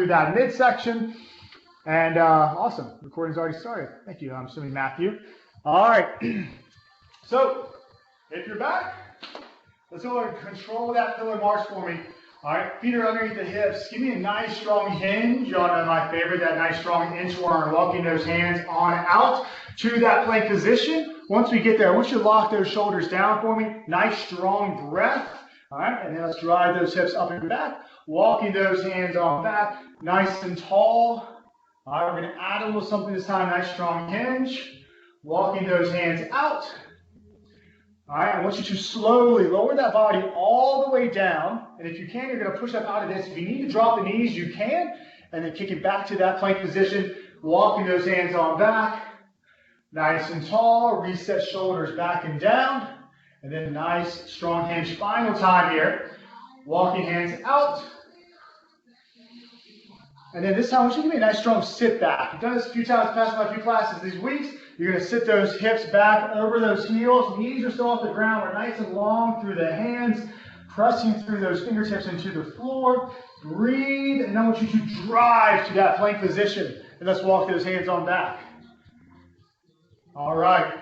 that midsection. And awesome, recording's already started. Thank you, I'm assuming Matthew. All right, so if you're back, let's go ahead and control that pillar march for me. All right, feet are underneath the hips. Give me a nice strong hinge on my favorite, that nice strong inchworm, walking those hands on out to that plank position. Once we get there, I want you to lock those shoulders down for me. Nice strong breath. All right, and then let's drive those hips up and back. Walking those hands on back, nice and tall. All right, we're going to add a little something this time. Nice strong hinge. Walking those hands out. All right, I want you to slowly lower that body all the way down. And if you can, you're going to push up out of this. If you need to drop the knees, you can. And then kick it back to that plank position. Walking those hands on back. Nice and tall. Reset shoulders back and down. And then nice, strong hinge. Final time here. Walking hands out. And then this time, I want you to give me a nice, strong sit back. You've done this a few times past my few classes these weeks. You're going to sit those hips back over those heels. Knees are still off the ground. We're nice and long through the hands, pressing through those fingertips into the floor. Breathe, and I want you to drive to that plank position. And let's walk those hands on back. All right.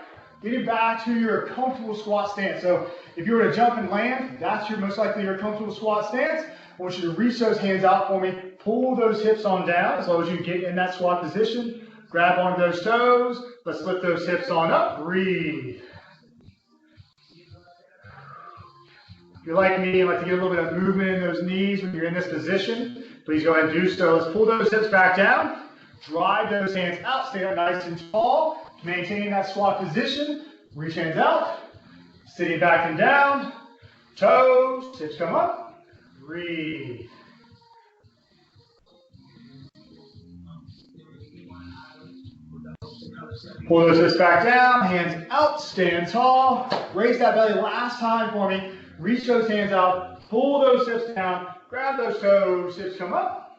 Getting back to your comfortable squat stance. So if you were to jump and land, that's most likely your comfortable squat stance. I want you to reach those hands out for me. Pull those hips on down as long as you get in that squat position. Grab onto those toes. Let's lift those hips on up. Breathe. If you're like me and like to get a little bit of movement in those knees when you're in this position, please go ahead and do so. Let's pull those hips back down. Drive those hands out. Stay up nice and tall. Maintaining that squat position. Reach hands out. Sitting back and down. Toes. Hips come up. Breathe. Pull those hips back down, hands out, stand tall. Raise that belly last time for me. Reach those hands out, pull those hips down, grab those toes, hips come up.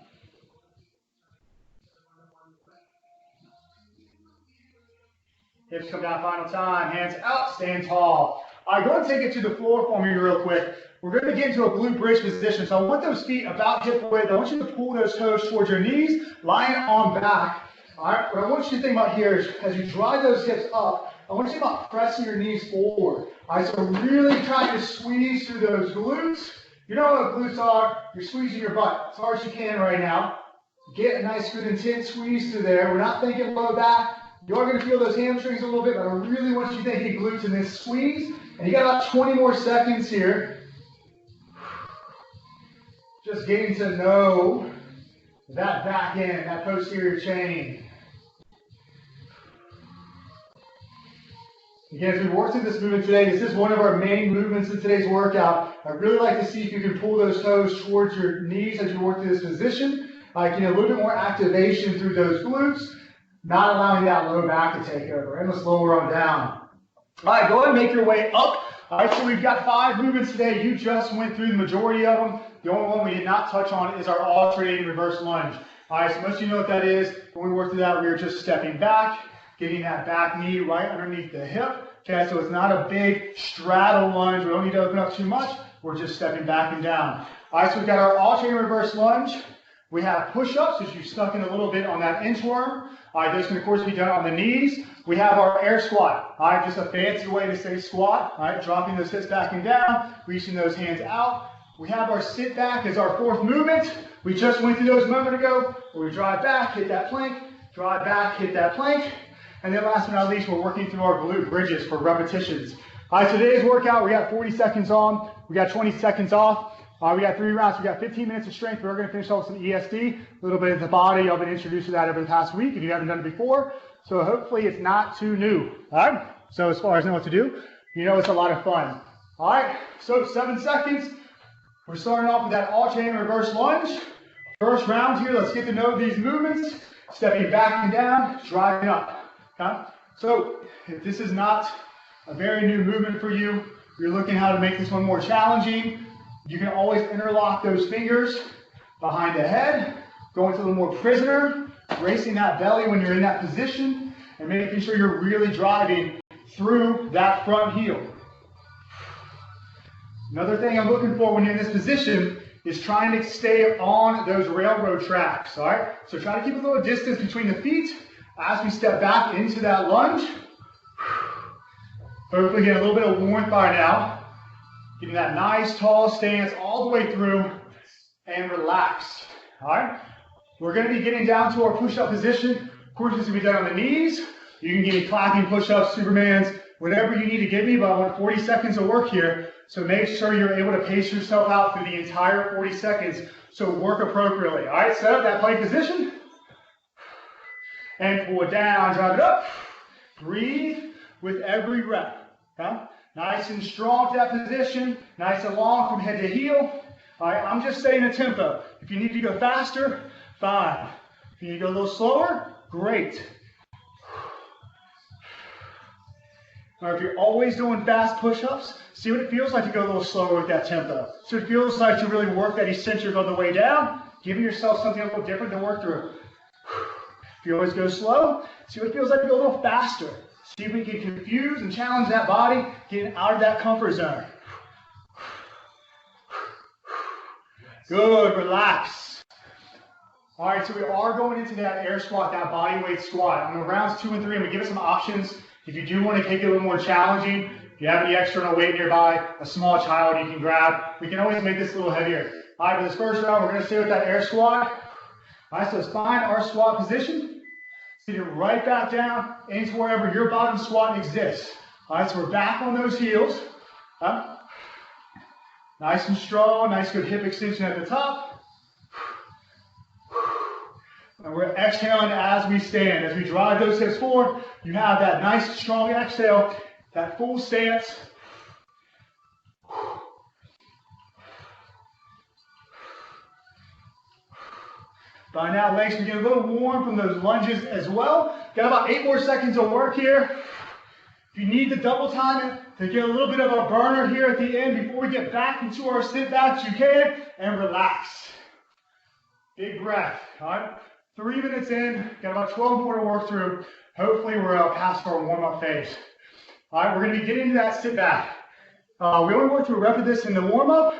Hips come down final time, hands out, stand tall. All right, go ahead and take it to the floor for me real quick. We're going to get into a glute bridge position. So I want those feet about hip width. I want you to pull those toes towards your knees, lying on back. All right, what I want you to think about here is as you drive those hips up, I want you to think about pressing your knees forward. All right, so really trying to squeeze through those glutes. You know what glutes are? You're squeezing your butt as hard as you can right now. Get a nice, good, intense squeeze through there. We're not thinking low back. You are going to feel those hamstrings a little bit, but I really want you to think glutes in this squeeze. And you got about 20 more seconds here. Just getting to know that back end, that posterior chain. Again, as we work through this movement today, this is one of our main movements in today's workout. I'd really like to see if you can pull those toes towards your knees as you work through this position. Get a little bit more activation through those glutes, not allowing that low back to take over. And let's lower on down. All right, go ahead and make your way up. All right, so we've got 5 movements today. You just went through the majority of them. The only one we did not touch on is our alternating reverse lunge. All right, so most of you know what that is. When we work through that, we are just stepping back, getting that back knee right underneath the hip. Okay, so it's not a big straddle lunge. We don't need to open up too much. We're just stepping back and down. All right, so we've got our alternating reverse lunge. We have push-ups, which you've stuck in a little bit on that inchworm. All right, those can, of course, be done on the knees. We have our air squat. All right, just a fancy way to say squat. All right, dropping those hips back and down, reaching those hands out. We have our sit back as our 4th movement. We just went through those a moment ago, where we drive back, hit that plank, drive back, hit that plank. And then last but not least, we're working through our glute bridges for repetitions. All right, so today's workout, we got 40 seconds on, we got 20 seconds off. We got 3 rounds, we got 15 minutes of strength. We're going to finish off with some ESD, a little bit of the body. I've been introduced to that over the past week if you haven't done it before. So hopefully it's not too new. All right, so as far as know what to do, you know it's a lot of fun. All right, so 7 seconds. We're starting off with that alternating reverse lunge. First round here, let's get to know these movements. Stepping back and down, driving up. Okay? So if this is not a very new movement for you, you're looking how to make this one more challenging, you can always interlock those fingers behind the head, going to a little more prisoner, bracing that belly when you're in that position, and making sure you're really driving through that front heel. Another thing I'm looking for when you're in this position is trying to stay on those railroad tracks, all right? So try to keep a little distance between the feet as we step back into that lunge. Hopefully get a little bit of warmth by now. Getting that nice tall stance all the way through and relax, all right? We're gonna be getting down to our push-up position. Of course, this will be done on the knees. You can give me clapping push-ups, Supermans, whatever you need to give me, but I want 40 seconds of work here. So make sure you're able to pace yourself out through the entire 40 seconds. So work appropriately. All right, set up that plank position. And pull it down, drive it up. Breathe with every rep. Okay? Nice and strong to that position. Nice and long from head to heel. All right, I'm just setting a tempo. If you need to go faster, fine. If you need to go a little slower, great. Or if you're always doing fast push-ups, see what it feels like to go a little slower with that tempo. So it feels like to really work that eccentric on the way down, giving yourself something a little different to work through. If you always go slow, see what it feels like to go a little faster. See if we can confuse and challenge that body, getting out of that comfort zone. Good, relax. All right, so we are going into that air squat, that body weight squat. On rounds 2 and 3, I'm gonna give it some options. If you do want to take it a little more challenging, if you have any external weight nearby, a small child you can grab, we can always make this a little heavier. All right, for this first round, we're going to stay with that air squat. All right, so let's find our squat position. Sit it right back down into wherever your bottom squat exists. All right, so we're back on those heels. Nice and strong, nice good hip extension at the top. And we're exhaling as we stand. As we drive those hips forward, you have that nice strong exhale, that full stance. By now, legs can get a little warm from those lunges as well. Got about 8 more seconds of work here. If you need to double time it to get a little bit of a burner here at the end before we get back into our sit backs, you can, and relax. Big breath, all right? 3 minutes in, got about 12 more to work through. Hopefully we're past our warm-up phase. All right, we're gonna be getting into that sit back. We only worked through a rep of this in the warm-up,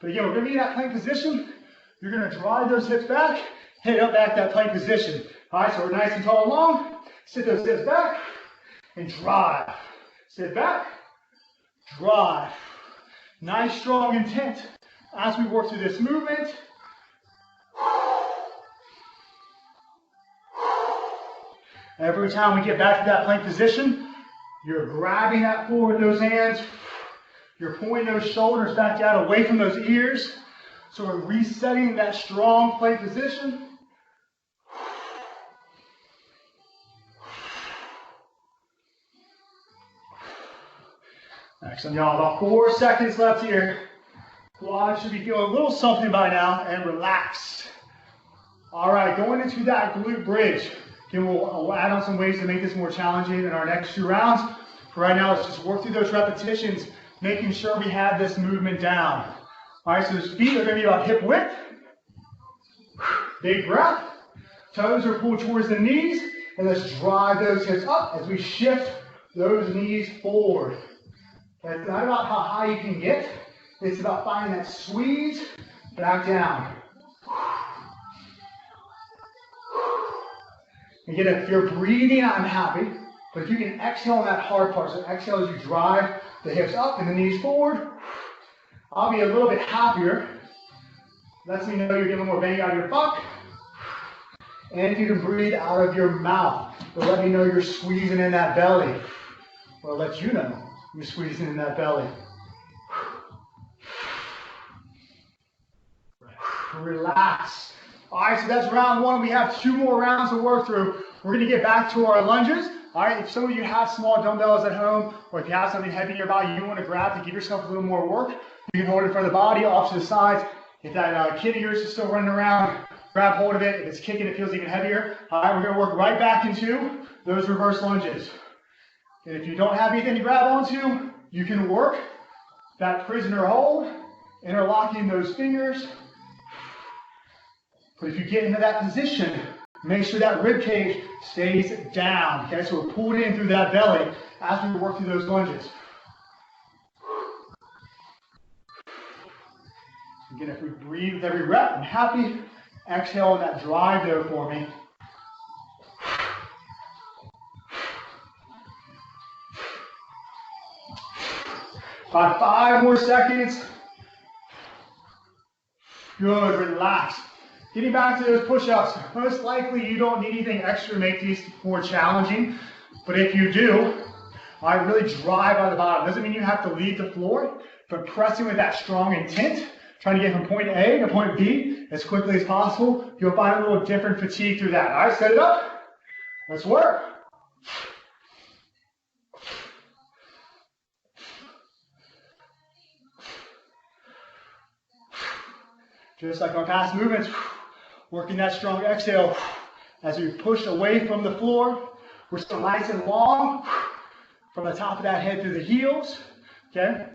but again, we're gonna be in that plank position. You're gonna drive those hips back, head up back that plank position. All right, so we're nice and tall and long. Sit those hips back and drive. Sit back, drive. Nice, strong intent as we work through this movement. Every time we get back to that plank position, you're grabbing that floor with those hands. You're pulling those shoulders back down away from those ears. So we're resetting that strong plank position. Excellent, y'all. About 4 seconds left here. Quad should be feeling a little something by now, and relax. All right, going into that glute bridge. Again, we'll add on some ways to make this more challenging in our next 2 rounds. For right now, let's just work through those repetitions, making sure we have this movement down. All right, so those feet are going to be about hip width. Big breath. Toes are pulled towards the knees, and let's drive those hips up as we shift those knees forward. Okay, it's not about how high you can get. It's about finding that squeeze back down. Again, if you're breathing, I'm happy. But if you can exhale on that hard part, so exhale as you drive the hips up and the knees forward, I'll be a little bit happier. Lets me know you're getting more bang out of your butt. And if you can breathe out of your mouth, it'll let me know you're squeezing in that belly. Or let you know you're squeezing in that belly. Relax. All right, so that's round 1. We have 2 more rounds to work through. We're going to get back to our lunges. All right, if some of you have small dumbbells at home, or if you have something heavy nearby you want to grab to give yourself a little more work, you can hold it in front of the body, off to the sides. If that kid of yours is still running around, grab hold of it. If it's kicking, it feels even heavier. All right, we're going to work right back into those reverse lunges. And if you don't have anything to grab onto, you can work that prisoner hold, interlocking those fingers. But if you get into that position, make sure that rib cage stays down. Okay, so we're pulled in through that belly as we work through those lunges. Again, if we breathe with every rep, I'm happy. Exhale on that drive there for me. About 5 more seconds. Good, relax. Getting back to those push-ups. Most likely you don't need anything extra to make these more challenging, but if you do, I really drive on the bottom. Doesn't mean you have to leave the floor, but pressing with that strong intent, trying to get from point A to point B as quickly as possible, you'll find a little different fatigue through that. All right, set it up. Let's work. Just like our past movements, working that strong exhale as we push away from the floor. We're still nice and long from the top of that head through the heels. Okay?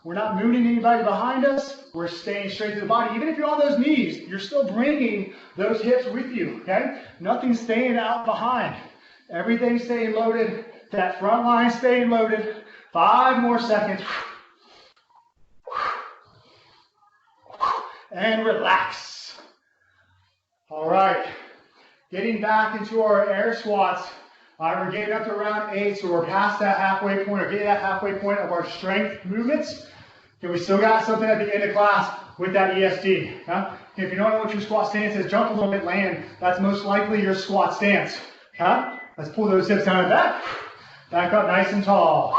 We're not mooning anybody behind us. We're staying straight to the body. Even if you're on those knees, you're still bringing those hips with you. Okay? Nothing's staying out behind. Everything's staying loaded. That front line staying loaded. 5 more seconds. And relax. All right. Getting back into our air squats. All right, we're getting up to round 8, so we're past that halfway point, or getting that halfway point of our strength movements. Okay, we still got something at the end of class with that ESD. Huh? If you don't know what your squat stance is, jump a little bit, land. That's most likely your squat stance. Huh? Let's pull those hips down and back. Back up nice and tall.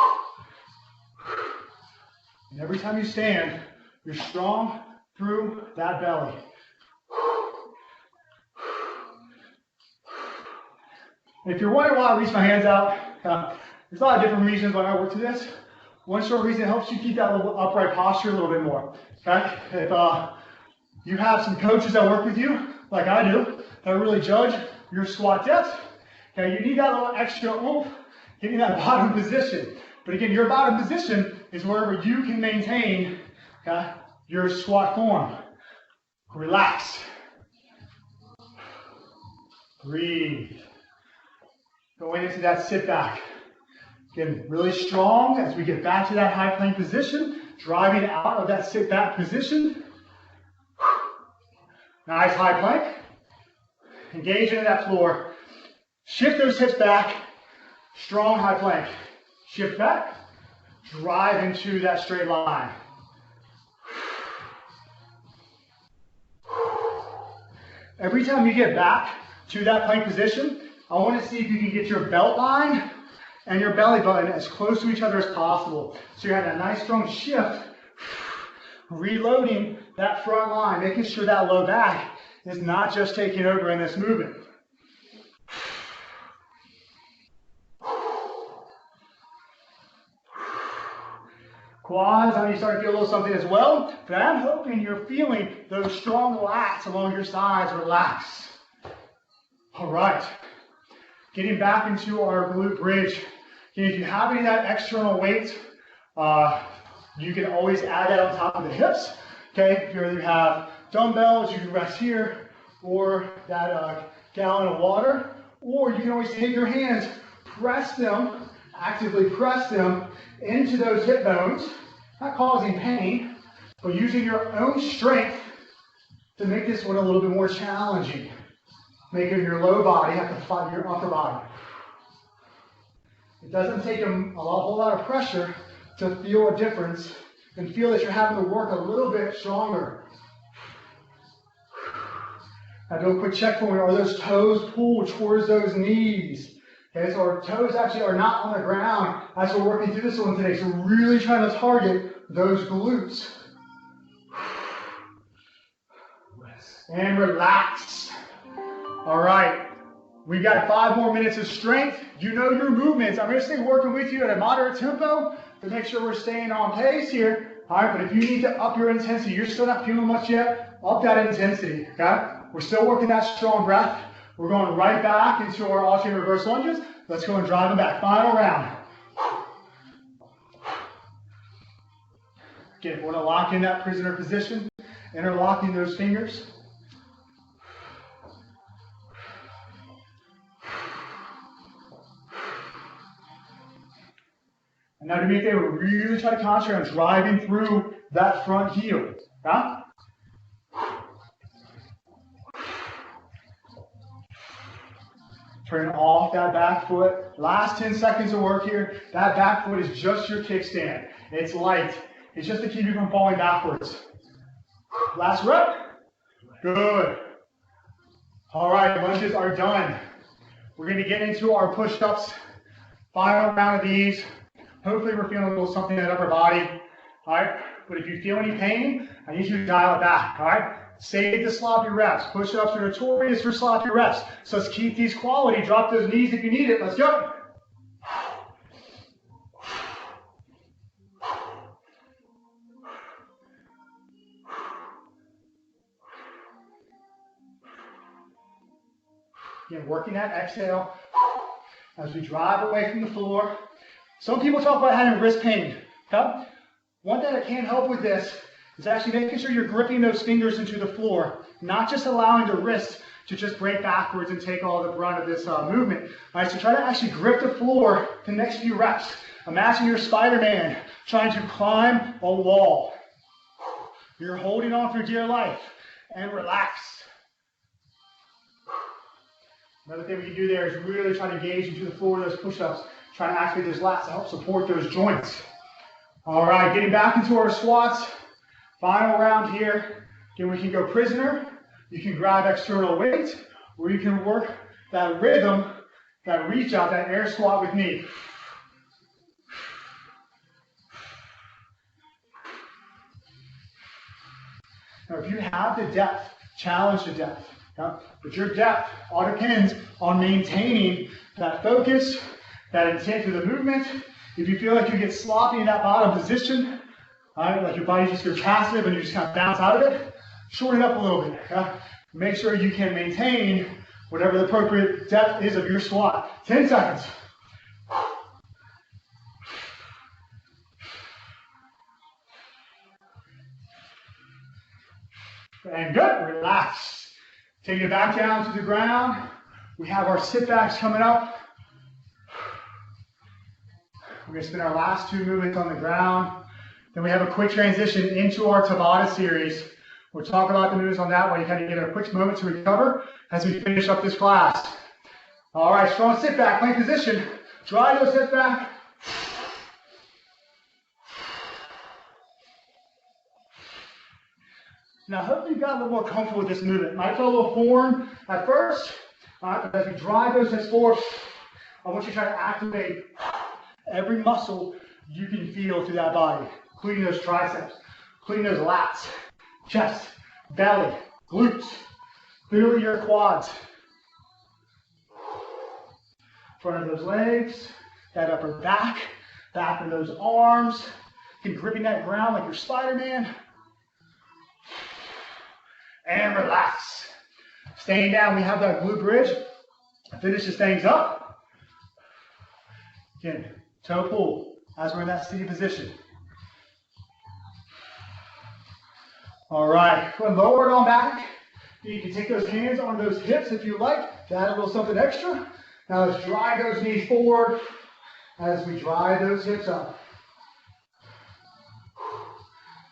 And every time you stand, you're strong through that belly. If you're wondering why I reach my hands out, there's a lot of different reasons why I work to this. One short reason, it helps you keep that little upright posture a little bit more. Okay? If you have some coaches that work with you, like I do, that really judge your squat depth, okay, you need that little extra oomph, getting that bottom position. But again, your bottom position is wherever you can maintain, okay, your squat form. Relax. Breathe. Going into that sit back. Again, really strong as we get back to that high plank position, driving out of that sit back position. Nice high plank. Engage into that floor. Shift those hips back. Strong high plank. Shift back. Drive into that straight line. Every time you get back to that plank position, I want to see if you can get your belt line and your belly button as close to each other as possible. So you have that nice strong shift, reloading that front line, making sure that low back is not just taking over in this movement. Quads, I know you start to feel a little something as well, but I'm hoping you're feeling those strong lats along your sides relax. All right. Getting back into our glute bridge. If you have any of that external weight, you can always add that on top of the hips. Okay, if you have dumbbells, you can rest here, or that gallon of water, or you can always take your hands, press them, actively press them into those hip bones, not causing pain, but using your own strength to make this one a little bit more challenging. Making your low body have to fight your upper body. It doesn't take a whole lot of pressure to feel a difference and feel that you're having to work a little bit stronger. Now do a quick check for me. Are those toes pulled towards those knees? Okay, so our toes actually are not on the ground as we're working through this one today. So we're really trying to target those glutes. And relax. All right, we got 5 more minutes of strength. You know your movements. I'm going to stay working with you at a moderate tempo to make sure we're staying on pace here. All right, but if you need to up your intensity, you're still not feeling much yet, up that intensity, okay? We're still working that strong breath. We're going right back into our alternate reverse lunges. Let's go and drive them back. Final round. Again, we're going to lock in that prisoner position, interlocking those fingers. And now do me a favor, really try to concentrate on driving through that front heel. Yeah? Turn off that back foot. Last 10 seconds of work here. That back foot is just your kickstand. It's light. It's just to keep you from falling backwards. Last rep. Good. All right, lunges are done. We're going to get into our push-ups. Final round of these. Hopefully we're feeling a little something in that upper body. All right, but if you feel any pain, I need you to dial it back. All right, save the sloppy reps. Push-ups are notorious for sloppy reps. So let's keep these quality. Drop those knees if you need it. Let's go. Again, working that exhale as we drive away from the floor. Some people talk about having wrist pain. Okay? One thing that can help with this is actually making sure you're gripping those fingers into the floor, not just allowing the wrist to just break backwards and take all the brunt of this movement. All right, so try to actually grip the floor the next few reps. Imagine you're Spider-Man trying to climb a wall. You're holding on for dear life and relax. Another thing we can do there is really try to engage into the floor of those push-ups, trying to activate those lats to help support those joints. All right, getting back into our squats. Final round here. Again, we can go prisoner. You can grab external weight, or you can work that rhythm, that reach out, that air squat with me. Now, if you have the depth, challenge the depth. Yeah? But your depth all depends on maintaining that focus, that intent through the movement. If you feel like you get sloppy in that bottom position, right, like your body just goes passive and you just kind of bounce out of it, shorten it up a little bit. Yeah? Make sure you can maintain whatever the appropriate depth is of your squat. 10 seconds. And good. Relax. Taking it back down to the ground. We have our sit backs coming up. We're going to spin our last two movements on the ground. Then we have a quick transition into our Tabata series. We'll talk about the movements on that one. You kind of get a quick moment to recover as we finish up this class. All right, strong sit back, plank position. Try to sit back. Now, hopefully you got a little more comfortable with this movement. Might feel a little foreign at first, but as we drive those hips forward, I want you to try to activate every muscle you can feel through that body, including those triceps, including those lats, chest, belly, glutes, clearly your quads. Front of those legs, that upper back, back of those arms, keep gripping that ground like you're Spider-Man. And relax. Staying down, we have that glute bridge. Finishes things up. Again, toe pull as we're in that seated position. All right, go and lower it on back. You can take those hands on those hips if you like to add a little something extra. Now let's drive those knees forward as we drive those hips up.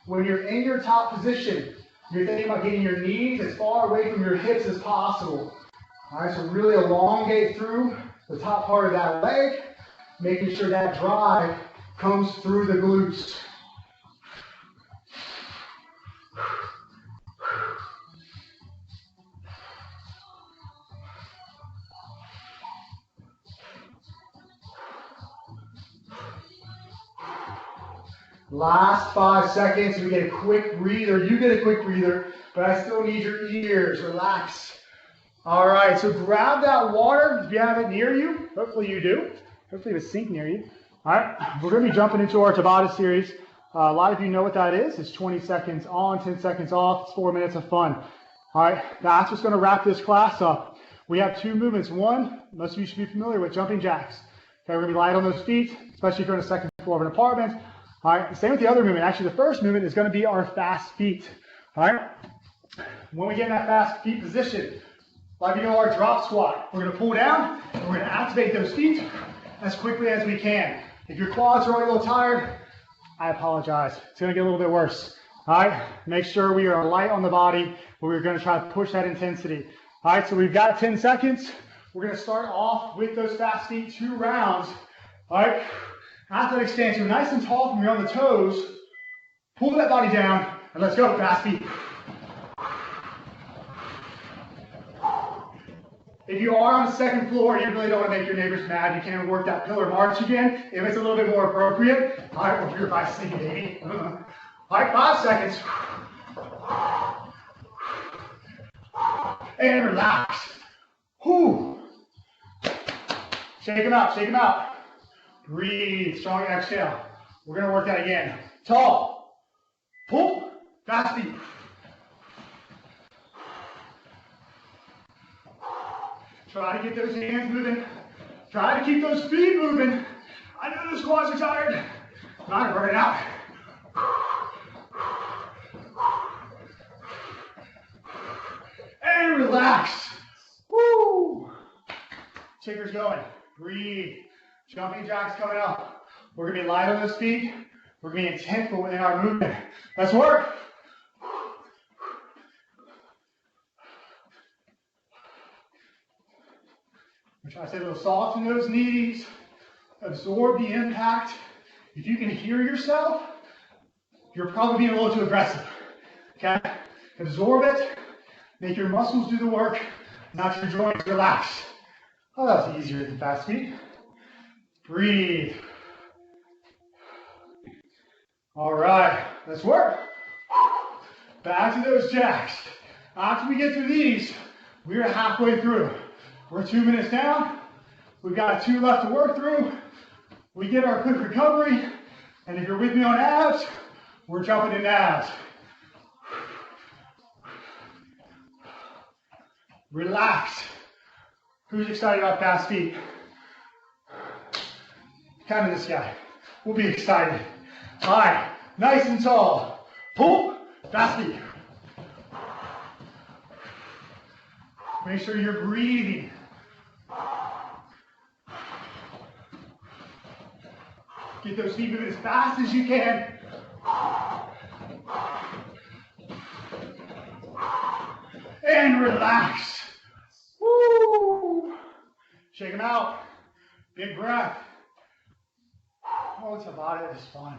When you're in your top position, you're thinking about getting your knees as far away from your hips as possible. All right, so really elongate through the top part of that leg, making sure that drive comes through the glutes. Last 5 seconds, we get a quick breather. You get a quick breather, but I still need your ears. Relax. All right, so grab that water if you have it near you. Hopefully you do. Hopefully you have a sink near you. All right, we're going to be jumping into our Tabata series. A lot of you know what that is. It's 20 seconds on, 10 seconds off. It's 4 minutes of fun. All right, that's what's going to wrap this class up. We have two movements. One, most of you should be familiar with jumping jacks. Okay, we're going to be light on those feet, especially if you're on the second floor of an apartment. All right, same with the other movement. Actually, the first movement is going to be our fast feet. All right, when we get in that fast feet position, like you know our drop squat, we're going to pull down and we're going to activate those feet as quickly as we can. If your quads are already a little tired, I apologize. It's going to get a little bit worse. All right, make sure we are light on the body, but we're going to try to push that intensity. All right, so we've got 10 seconds. We're going to start off with those fast feet, 2 rounds. All right, athletic stance. You're nice and tall from here on the toes. Pull that body down, and let's go, fast feet. If you are on the second floor, you really don't want to make your neighbors mad. You can work that pillar march again if it's a little bit more appropriate. All right, well, you're by sneaky baby. All right, 5 seconds. And relax. Whew. Shake them out, shake them out. Breathe, strong exhale. We're going to work that again. Tall. Pull. Fast feet. Try to get those hands moving. Try to keep those feet moving. I know those quads are tired. I'm not burning out. And relax. Woo! Shaker's going. Breathe. Jumping jacks coming up. We're going to be light on those feet. We're going to be intentful within our movement. Let's work. Try to stay a little soft in those knees. Absorb the impact. If you can hear yourself, you're probably being a little too aggressive. Okay? Absorb it. Make your muscles do the work, not your joints relax. Oh, that was easier than fast feet. Breathe. All right, let's work. Back to those jacks. After we get through these, we're halfway through. We're 2 minutes down. We've got 2 left to work through. We get our quick recovery. And if you're with me on abs, we're jumping in abs. Relax. Who's excited about fast feet? Kind of this guy. We'll be excited. All right, nice and tall. Pull, fast feet. Make sure you're breathing. Get those feet moving as fast as you can. And relax. Woo! Shake them out. Big breath. Oh, Tabata is fun.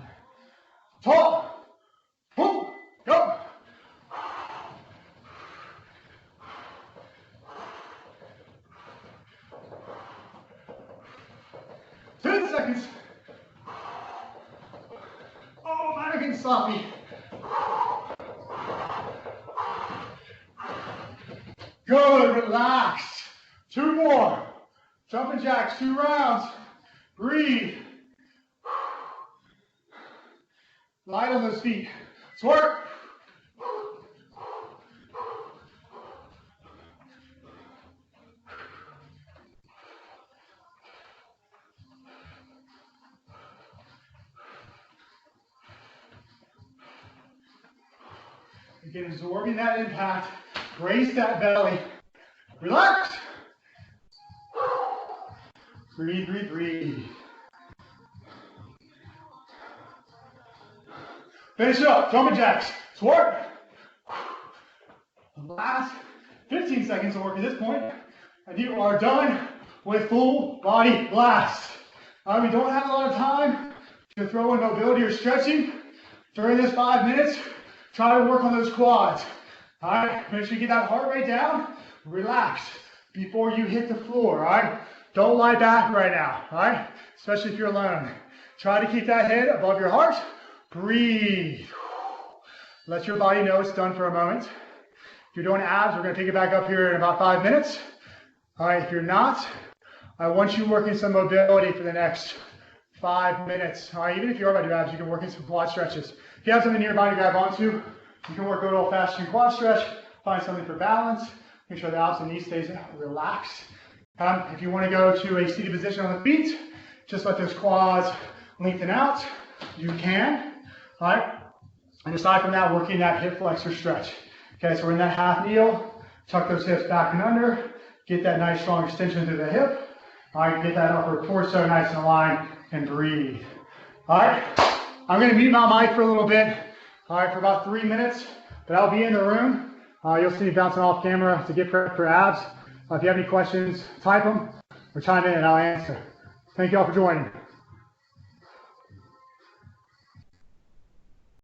Tall. Pull. Go. 10 seconds. Oh, mannequin sloppy. Good, relax. 2 more. Jumping jacks, 2 rounds. Breathe. Light on those feet. Let's work. Again, absorbing that impact. Brace that belly. Relax. Breathe, breathe, breathe. Finish it up. Jumping jacks. Let's work. The last 15 seconds of work at this point, and you are done with full body blast. We don't have a lot of time to throw in mobility or stretching. During this 5 minutes, try to work on those quads. All right, make sure you get that heart rate down. Relax before you hit the floor, all right? Don't lie back right now, all right? Especially if you're alone. Try to keep that head above your heart. Breathe. Let your body know it's done for a moment. If you're doing abs, we're going to pick it back up here in about 5 minutes. All right, if you're not, I want you working some mobility for the next 5 minutes. All right, even if you are about to do abs, you can work in some quad stretches. If you have something nearby to grab onto, you can work a good old-fashioned quad stretch. Find something for balance. Make sure the abs and knee stays relaxed. If you want to go to a seated position on the feet, just let those quads lengthen out. You can. All right. And aside from that, working that hip flexor stretch. Okay, so we're in that half kneel. Tuck those hips back and under. Get that nice strong extension through the hip. All right, get that upper torso nice and aligned and breathe. All right, I'm going to mute my mic for a little bit. All right, for about 3 minutes, but I'll be in the room. You'll see me bouncing off camera to get prepped for abs. If you have any questions, type them or chime in and I'll answer. Thank you all for joining.